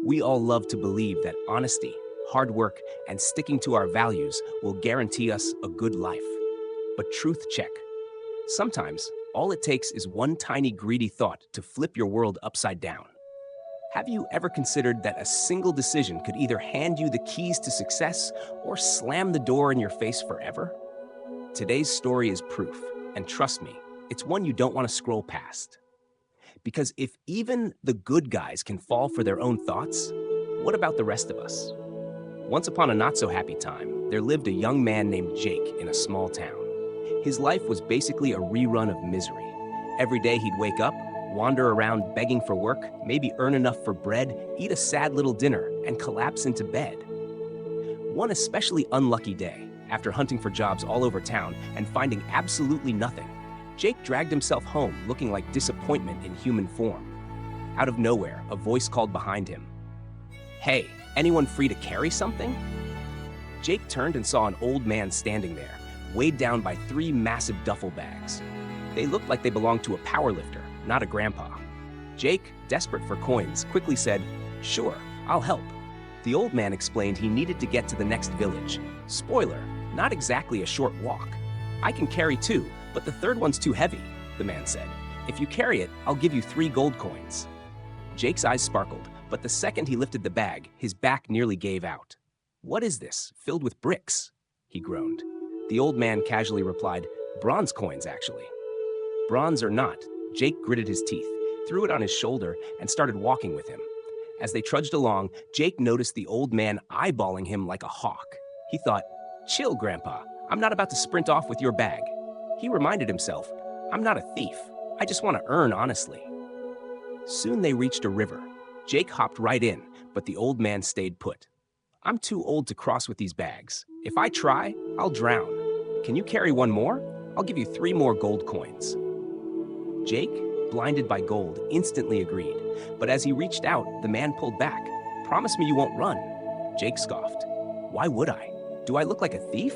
We all love to believe that honesty, hard work, and sticking to our values will guarantee us a good life. But truth check. Sometimes, all it takes is one tiny greedy thought to flip your world upside down. Have you ever considered that a single decision could either hand you the keys to success or slam the door in your face forever? Today's story is proof, and trust me, it's one you don't want to scroll past. Because if even the good guys can fall for their own thoughts, what about the rest of us? Once upon a not-so-happy time, there lived a young man named Jake in a small town. His life was basically a rerun of misery. Every day he'd wake up, wander around begging for work, maybe earn enough for bread, eat a sad little dinner, and collapse into bed. One especially unlucky day, after hunting for jobs all over town and finding absolutely nothing, Jake dragged himself home looking like disappointment in human form. Out of nowhere, a voice called behind him. "Hey, anyone free to carry something?" Jake turned and saw an old man standing there, weighed down by 3 massive duffel bags. They looked like they belonged to a powerlifter, not a grandpa. Jake, desperate for coins, quickly said, "Sure, I'll help." The old man explained he needed to get to the next village. Spoiler, not exactly a short walk. "I can carry 2, but the third one's too heavy," the man said. "If you carry it, I'll give you 3 gold coins." Jake's eyes sparkled, but the second he lifted the bag, his back nearly gave out. "What is this, filled with bricks?" he groaned. The old man casually replied, "Bronze coins, actually." Bronze or not, Jake gritted his teeth, threw it on his shoulder, and started walking with him. As they trudged along, Jake noticed the old man eyeballing him like a hawk. He thought, "Chill, Grandpa, I'm not about to sprint off with your bag." He reminded himself, "I'm not a thief, I just want to earn honestly." Soon they reached a river. Jake hopped right in, but the old man stayed put. "I'm too old to cross with these bags. If I try, I'll drown. Can you carry 1 more? I'll give you 3 more gold coins." Jake, blinded by gold, instantly agreed, but as he reached out, the man pulled back. "Promise me you won't run." Jake scoffed. "Why would I? Do I look like a thief?"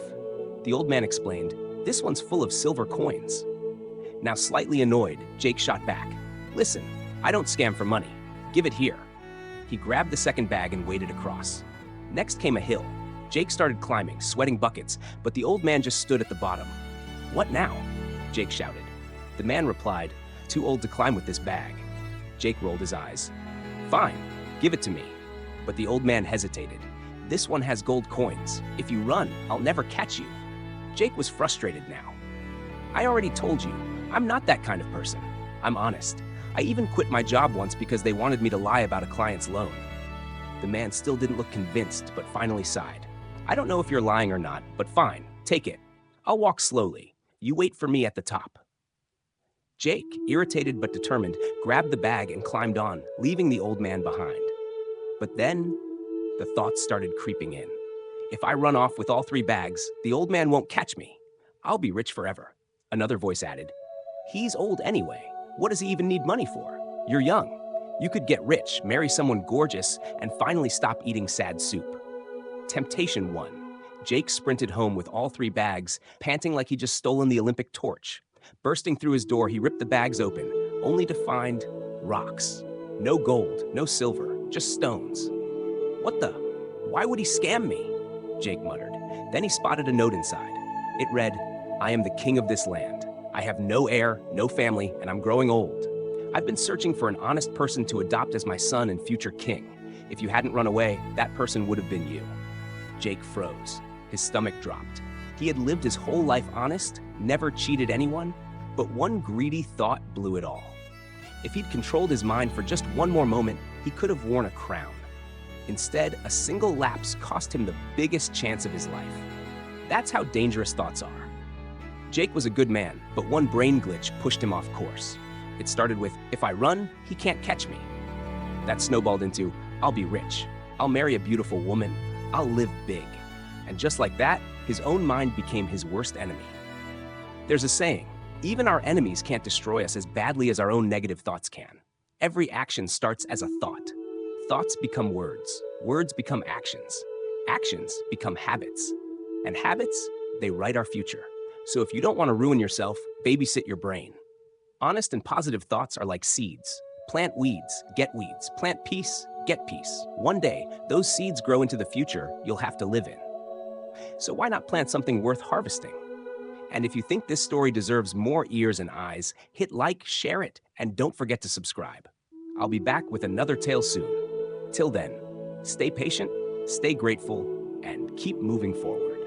The old man explained, "This one's full of silver coins." Now slightly annoyed, Jake shot back. "Listen, I don't scam for money. Give it here." He grabbed the second bag and waded across. Next came a hill. Jake started climbing, sweating buckets, but the old man just stood at the bottom. "What now?" Jake shouted. The man replied, "Too old to climb with this bag." Jake rolled his eyes. "Fine, give it to me." But the old man hesitated. "This one has gold coins. If you run, I'll never catch you." Jake was frustrated now. "I already told you, I'm not that kind of person. I'm honest. I even quit my job once because they wanted me to lie about a client's loan." The man still didn't look convinced, but finally sighed. "I don't know if you're lying or not, but fine, take it. I'll walk slowly. You wait for me at the top." Jake, irritated but determined, grabbed the bag and climbed on, leaving the old man behind. But then, the thoughts started creeping in. "If I run off with all 3 bags, the old man won't catch me. I'll be rich forever." Another voice added, "He's old anyway. What does he even need money for? You're young. You could get rich, marry someone gorgeous, and finally stop eating sad soup." Temptation won. Jake sprinted home with all 3 bags, panting like he'd just stolen the Olympic torch. Bursting through his door, he ripped the bags open, only to find rocks. No gold, no silver, just stones. "What the? Why would he scam me?" Jake muttered. Then he spotted a note inside. It read, "I am the king of this land. I have no heir, no family, and I'm growing old. I've been searching for an honest person to adopt as my son and future king. If you hadn't run away, that person would have been you." Jake froze. His stomach dropped. He had lived his whole life honest, never cheated anyone, but one greedy thought blew it all. If he'd controlled his mind for just one more moment, he could have worn a crown. Instead, a single lapse cost him the biggest chance of his life. That's how dangerous thoughts are. Jake was a good man, but one brain glitch pushed him off course. It started with, "If I run, he can't catch me." That snowballed into, "I'll be rich. I'll marry a beautiful woman. I'll live big." And just like that, his own mind became his worst enemy. There's a saying, even our enemies can't destroy us as badly as our own negative thoughts can. Every action starts as a thought. Thoughts become words. Words become actions. Actions become habits. And habits, they write our future. So if you don't want to ruin yourself, babysit your brain. Honest and positive thoughts are like seeds. Plant weeds, get weeds. Plant peace, get peace. One day, those seeds grow into the future you'll have to live in. So why not plant something worth harvesting? And if you think this story deserves more ears and eyes, hit like, share it, and don't forget to subscribe. I'll be back with another tale soon. Till then, stay patient, stay grateful, and keep moving forward.